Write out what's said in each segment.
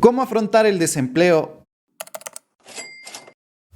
¿Cómo afrontar el desempleo?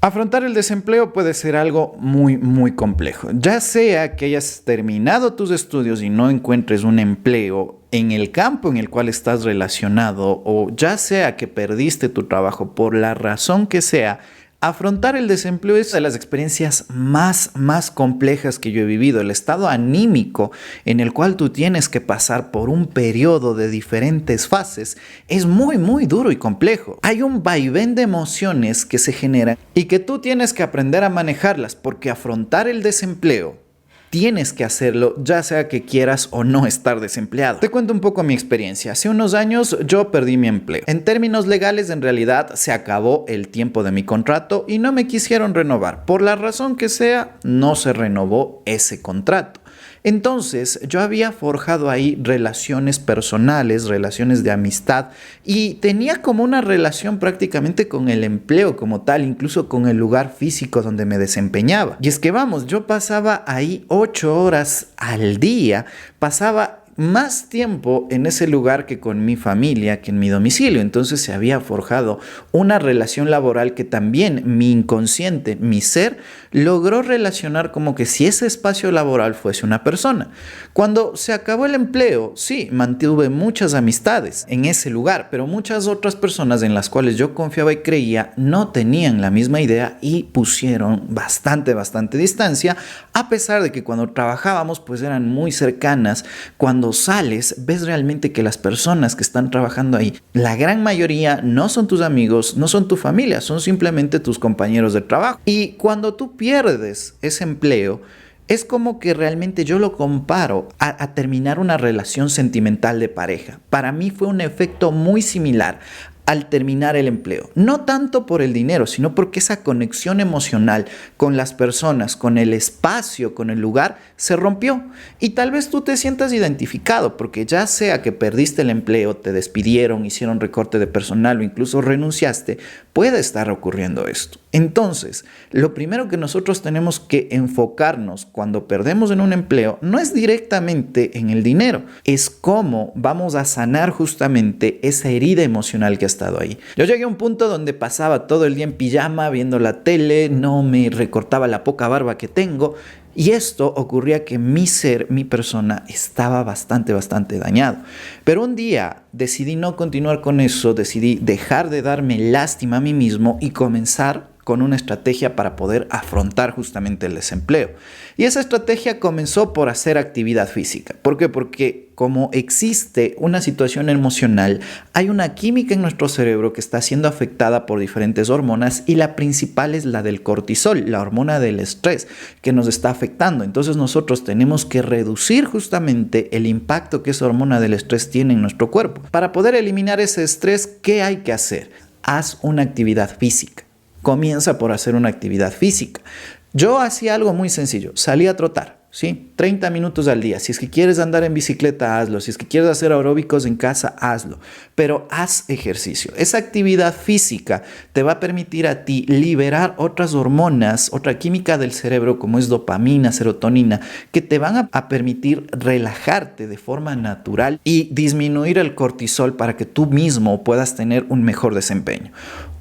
Afrontar el desempleo puede ser algo muy complejo. Ya sea que hayas terminado tus estudios y no encuentres un empleo en el campo en el cual estás relacionado, o ya sea que perdiste tu trabajo por la razón que sea, afrontar el desempleo es de las experiencias más complejas que yo he vivido. El estado anímico en el cual tú tienes que pasar por un periodo de diferentes fases es muy duro y complejo. Hay un vaivén de emociones que se generan y que tú tienes que aprender a manejarlas, porque afrontar el desempleo tienes que hacerlo, ya sea que quieras o no estar desempleado. Te cuento un poco mi experiencia. Hace unos años yo perdí mi empleo. En términos legales, en realidad, se acabó el tiempo de mi contrato y no me quisieron renovar. Por la razón que sea, no se renovó ese contrato. Entonces, yo había forjado ahí relaciones personales, relaciones de amistad, y tenía como una relación prácticamente con el empleo como tal, incluso con el lugar físico donde me desempeñaba. Y es que vamos, yo pasaba ahí 8 horas al día, pasaba más tiempo en ese lugar que con mi familia, que en mi domicilio. Entonces se había forjado una relación laboral que también mi inconsciente, mi ser, logró relacionar como que si ese espacio laboral fuese una persona. Cuando se acabó el empleo, sí, mantuve muchas amistades en ese lugar, pero muchas otras personas en las cuales yo confiaba y creía no tenían la misma idea y pusieron bastante distancia, a pesar de que cuando trabajábamos pues eran muy cercanas. Cuando sales, ves realmente que las personas que están trabajando ahí, la gran mayoría no son tus amigos, no son tu familia, son simplemente tus compañeros de trabajo. Y cuando tú pierdes ese empleo, es como que realmente yo lo comparo a terminar una relación sentimental de pareja. Para mí fue un efecto muy similar al terminar el empleo. No tanto por el dinero, sino porque esa conexión emocional con las personas, con el espacio, con el lugar, se rompió. Y tal vez tú te sientas identificado, porque ya sea que perdiste el empleo, te despidieron, hicieron recorte de personal o incluso renunciaste, puede estar ocurriendo esto. Entonces, lo primero que nosotros tenemos que enfocarnos cuando perdemos en un empleo no es directamente en el dinero, es cómo vamos a sanar justamente esa herida emocional que ha estado ahí. Yo llegué a un punto donde pasaba todo el día en pijama viendo la tele, no me recortaba la poca barba que tengo, y esto ocurría que mi ser, mi persona, estaba bastante dañado. Pero un día decidí no continuar con eso, decidí dejar de darme lástima a mí mismo y comenzar con una estrategia para poder afrontar justamente el desempleo. Y esa estrategia comenzó por hacer actividad física. ¿Por qué? Porque como existe una situación emocional, hay una química en nuestro cerebro que está siendo afectada por diferentes hormonas, y la principal es la del cortisol, la hormona del estrés, que nos está afectando. Entonces nosotros tenemos que reducir justamente el impacto que esa hormona del estrés tiene en nuestro cuerpo. Para poder eliminar ese estrés, ¿qué hay que hacer? Haz una actividad física. Comienza por hacer una actividad física. Yo hacía algo muy sencillo, salía a trotar, ¿sí? 30 minutos al día. Si es que quieres andar en bicicleta, hazlo. Si es que quieres hacer aeróbicos en casa, hazlo. Pero haz ejercicio. Esa actividad física te va a permitir a ti liberar otras hormonas, otra química del cerebro como es dopamina, serotonina, que te van a permitir relajarte de forma natural y disminuir el cortisol para que tú mismo puedas tener un mejor desempeño.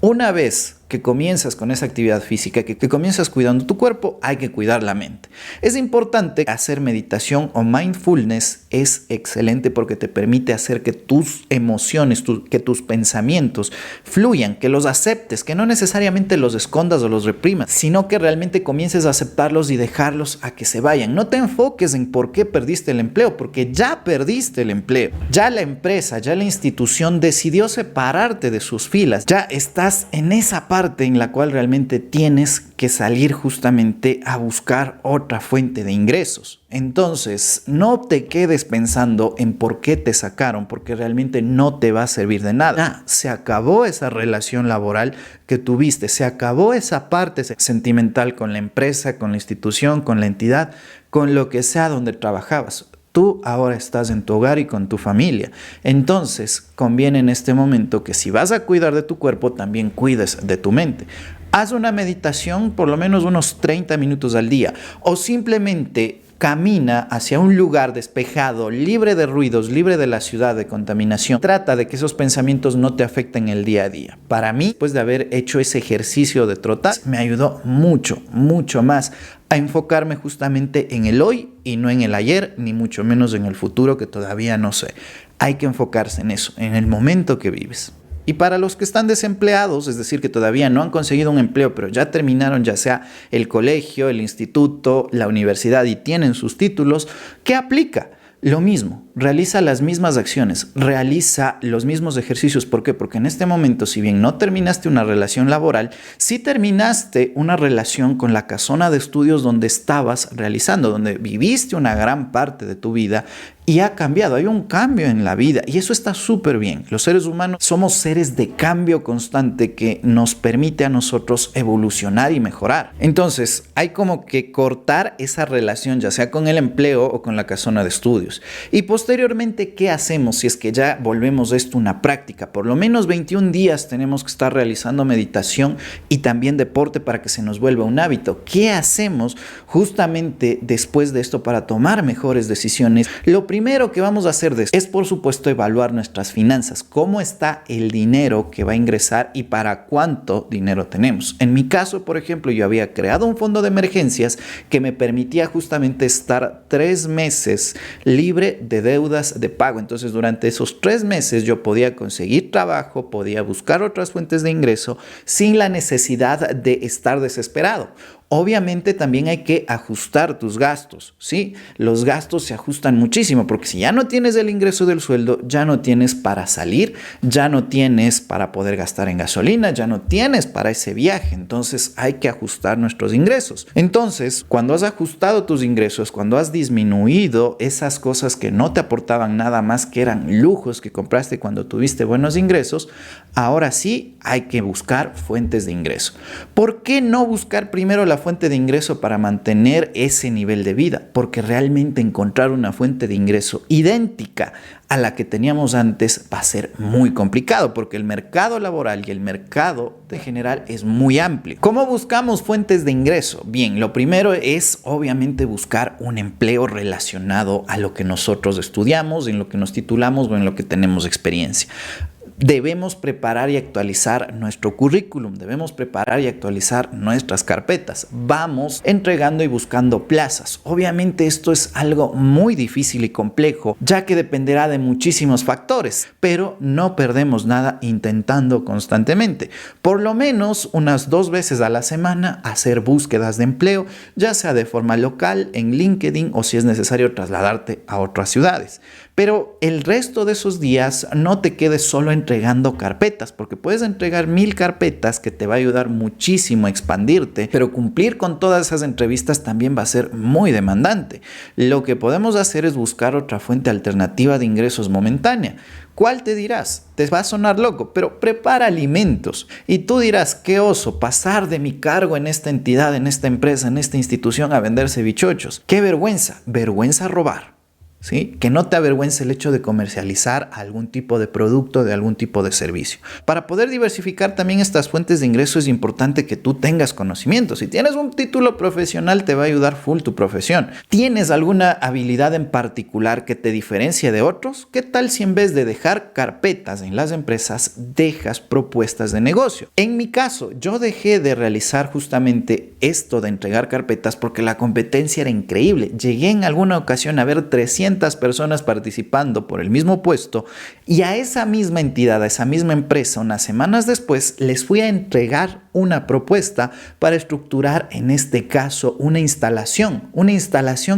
Una vez que comienzas con esa actividad física, que comienzas cuidando tu cuerpo, hay que cuidar la mente. Es importante hacer meditación o mindfulness, es excelente porque te permite hacer que tus emociones, que tus pensamientos fluyan, que los aceptes, que no necesariamente los escondas o los reprimas, sino que realmente comiences a aceptarlos y dejarlos a que se vayan. No te enfoques en por qué perdiste el empleo, porque ya perdiste el empleo. Ya la empresa, ya la institución decidió separarte de sus filas. Ya estás en esa parte en la cual realmente tienes que salir justamente a buscar otra fuente de ingresos. Entonces, no te quedes pensando en por qué te sacaron, porque realmente no te va a servir de nada. Se acabó esa relación laboral que tuviste, se acabó esa parte sentimental con la empresa, con la institución, con la entidad, con lo que sea donde trabajabas. Tú ahora estás en tu hogar y con tu familia. Entonces, conviene en este momento que si vas a cuidar de tu cuerpo, también cuides de tu mente. Haz una meditación por lo menos unos 30 minutos al día, o simplemente camina hacia un lugar despejado, libre de ruidos, libre de la ciudad, de contaminación. Trata de que esos pensamientos no te afecten el día a día. Para mí, después de haber hecho ese ejercicio de trotar, me ayudó mucho, mucho más a enfocarme justamente en el hoy y no en el ayer, ni mucho menos en el futuro que todavía no sé. Hay que enfocarse en eso, en el momento que vives. Y para los que están desempleados, es decir, que todavía no han conseguido un empleo, pero ya terminaron ya sea el colegio, el instituto, la universidad y tienen sus títulos, ¿qué aplica? Lo mismo, realiza las mismas acciones, realiza los mismos ejercicios. ¿Por qué? Porque en este momento, si bien no terminaste una relación laboral, sí terminaste una relación con la casona de estudios donde estabas realizando, donde viviste una gran parte de tu vida y ha cambiado, hay un cambio en la vida y eso está súper bien. Los seres humanos somos seres de cambio constante que nos permite a nosotros evolucionar y mejorar. Entonces, hay como que cortar esa relación, ya sea con el empleo o con la casona de estudios. Y posteriormente, ¿qué hacemos si es que ya volvemos esto una práctica? Por lo menos 21 días tenemos que estar realizando meditación y también deporte para que se nos vuelva un hábito. ¿Qué hacemos justamente después de esto para tomar mejores decisiones? Lo primero que vamos a hacer es, por supuesto, evaluar nuestras finanzas. ¿Cómo está el dinero que va a ingresar y para cuánto dinero tenemos? En mi caso, por ejemplo, yo había creado un fondo de emergencias que me permitía justamente estar 3 meses libre de deudas de pago. Entonces, durante esos 3 meses yo podía conseguir trabajo, podía buscar otras fuentes de ingreso sin la necesidad de estar desesperado. Obviamente también hay que ajustar tus gastos, ¿sí? Los gastos se ajustan muchísimo porque si ya no tienes el ingreso del sueldo, ya no tienes para salir, ya no tienes para poder gastar en gasolina, ya no tienes para ese viaje. Entonces hay que ajustar nuestros ingresos. Entonces, cuando has ajustado tus ingresos, cuando has disminuido esas cosas que no te aportaban nada más, que eran lujos que compraste cuando tuviste buenos ingresos, ahora sí hay que buscar fuentes de ingreso. ¿Por qué no buscar primero la fuente de ingreso para mantener ese nivel de vida? Porque realmente encontrar una fuente de ingreso idéntica a la que teníamos antes va a ser muy complicado porque el mercado laboral y el mercado de general es muy amplio. ¿Cómo buscamos fuentes de ingreso? Bien, lo primero es obviamente buscar un empleo relacionado a lo que nosotros estudiamos, en lo que nos titulamos o en lo que tenemos experiencia. Debemos preparar y actualizar nuestro currículum, debemos preparar y actualizar nuestras carpetas. Vamos entregando y buscando plazas. Obviamente esto es algo muy difícil y complejo, ya que dependerá de muchísimos factores, pero no perdemos nada intentando constantemente. Por lo menos unas 2 veces a la semana hacer búsquedas de empleo, ya sea de forma local, en LinkedIn o si es necesario trasladarte a otras ciudades. Pero el resto de esos días no te quedes solo entregando carpetas, porque puedes entregar 1000 carpetas que te va a ayudar muchísimo a expandirte, pero cumplir con todas esas entrevistas también va a ser muy demandante. Lo que podemos hacer es buscar otra fuente alternativa de ingresos momentánea. ¿Cuál te dirás? Te va a sonar loco, pero prepara alimentos. Y tú dirás, qué oso, pasar de mi cargo en esta entidad, en esta empresa, en esta institución a vender cevichochos. ¡Qué vergüenza! Vergüenza robar. ¿Sí? Que no te avergüence el hecho de comercializar algún tipo de producto, de algún tipo de servicio. Para poder diversificar también estas fuentes de ingreso es importante que tú tengas conocimiento. Si tienes un título profesional te va a ayudar full tu profesión. ¿Tienes alguna habilidad en particular que te diferencie de otros? ¿Qué tal si en vez de dejar carpetas en las empresas dejas propuestas de negocio? En mi caso, yo dejé de realizar justamente esto de entregar carpetas porque la competencia era increíble. Llegué en alguna ocasión a ver 300 personas participando por el mismo puesto y a esa misma entidad, a esa misma empresa, unas semanas después les fui a entregar una propuesta para estructurar, en este caso, una instalación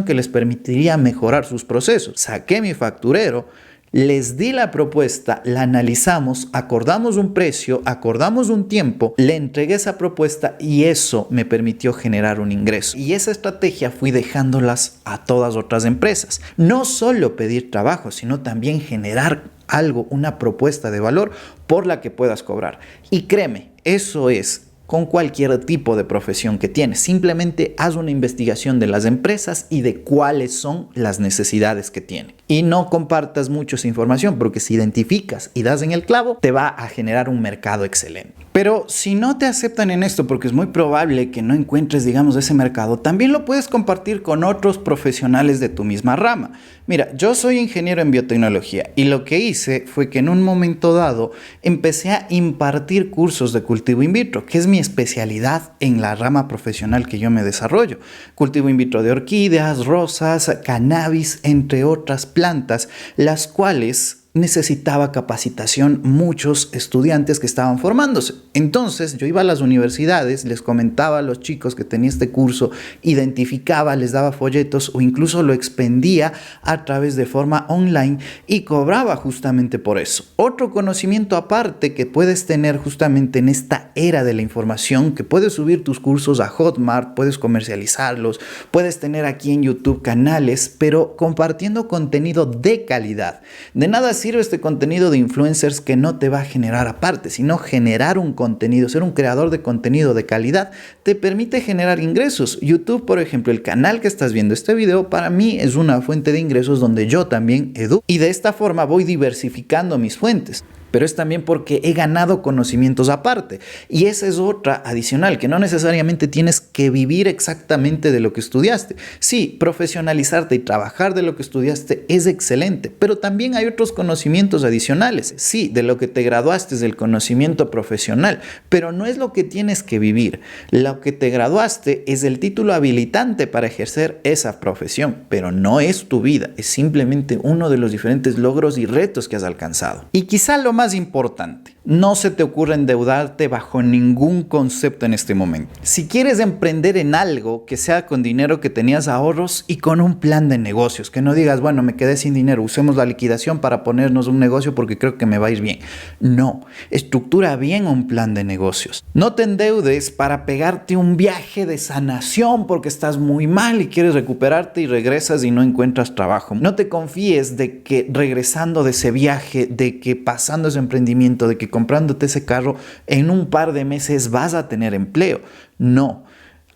que les permitiría mejorar sus procesos. Saqué mi facturero, les di la propuesta, la analizamos, acordamos un precio, acordamos un tiempo, le entregué esa propuesta y eso me permitió generar un ingreso. Y esa estrategia fui dejándolas a todas otras empresas. No solo pedir trabajo, sino también generar algo, una propuesta de valor por la que puedas cobrar. Y créeme, eso es con cualquier tipo de profesión que tienes. Simplemente haz una investigación de las empresas y de cuáles son las necesidades que tienen. Y no compartas mucho esa información, porque si identificas y das en el clavo, te va a generar un mercado excelente. Pero si no te aceptan en esto, porque es muy probable que no encuentres, digamos, ese mercado, también lo puedes compartir con otros profesionales de tu misma rama. Mira, yo soy ingeniero en biotecnología y lo que hice fue que en un momento dado empecé a impartir cursos de cultivo in vitro, que es mi especialidad en la rama profesional que yo me desarrollo. Cultivo in vitro de orquídeas, rosas, cannabis, entre otras plantas, las cuales necesitaba capacitación muchos estudiantes que estaban formándose. Entonces yo iba a las universidades, les comentaba a los chicos que tenía este curso, identificaba, les daba folletos o incluso lo expendía a través de forma online y cobraba justamente por eso. Otro conocimiento aparte que puedes tener justamente en esta era de la información, que puedes subir tus cursos a Hotmart, puedes comercializarlos, puedes tener aquí en YouTube canales, pero compartiendo contenido de calidad. De nada sirve este contenido de influencers que no te va a generar aparte, sino generar un contenido, ser un creador de contenido de calidad te permite generar ingresos. YouTube, por ejemplo, el canal que estás viendo este video, para mí es una fuente de ingresos donde yo también educo y de esta forma voy diversificando mis fuentes. Pero es también porque he ganado conocimientos aparte. Y esa es otra adicional, que no necesariamente tienes que vivir exactamente de lo que estudiaste. Sí, profesionalizarte y trabajar de lo que estudiaste es excelente, pero también hay otros conocimientos adicionales. Sí, de lo que te graduaste es del conocimiento profesional, pero no es lo que tienes que vivir. Lo que te graduaste es el título habilitante para ejercer esa profesión, pero no es tu vida, es simplemente uno de los diferentes logros y retos que has alcanzado. Y quizá lo más importante, no se te ocurra endeudarte bajo ningún concepto en este momento. Si quieres emprender en algo, que sea con dinero que tenías ahorros y con un plan de negocios, que no digas, bueno, me quedé sin dinero, usemos la liquidación para ponernos un negocio porque creo que me va a ir bien. No, estructura bien un plan de negocios. No te endeudes para pegarte un viaje de sanación porque estás muy mal y quieres recuperarte y regresas y no encuentras trabajo. No te confíes de que regresando de ese viaje, de que pasando ese emprendimiento, de que comprándote ese carro, en un par de meses vas a tener empleo. No,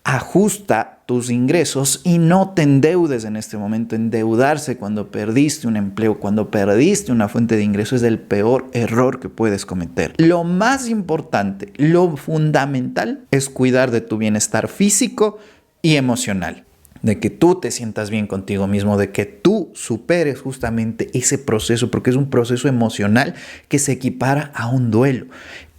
ajusta tus ingresos y no te endeudes en este momento. Endeudarse cuando perdiste un empleo, cuando perdiste una fuente de ingresos es el peor error que puedes cometer. Lo más importante, lo fundamental es cuidar de tu bienestar físico y emocional. De que tú te sientas bien contigo mismo, de que tú superes justamente ese proceso, porque es un proceso emocional que se equipara a un duelo.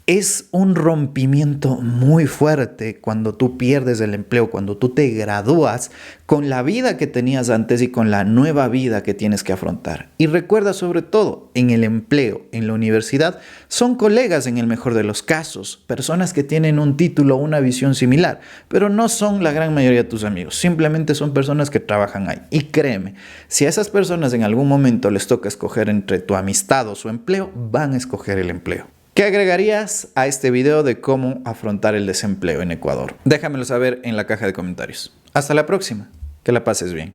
Es un rompimiento muy fuerte cuando tú pierdes el empleo, cuando tú te gradúas con la vida que tenías antes y con la nueva vida que tienes que afrontar. Y recuerda sobre todo, en el empleo, en la universidad, son colegas en el mejor de los casos, personas que tienen un título o una visión similar, pero no son la gran mayoría de tus amigos, simplemente son personas que trabajan ahí. Y créeme, si a esas personas en algún momento les toca escoger entre tu amistad o su empleo, van a escoger el empleo. ¿Qué agregarías a este video de cómo afrontar el desempleo en Ecuador? Déjamelo saber en la caja de comentarios. Hasta la próxima. Que la pases bien.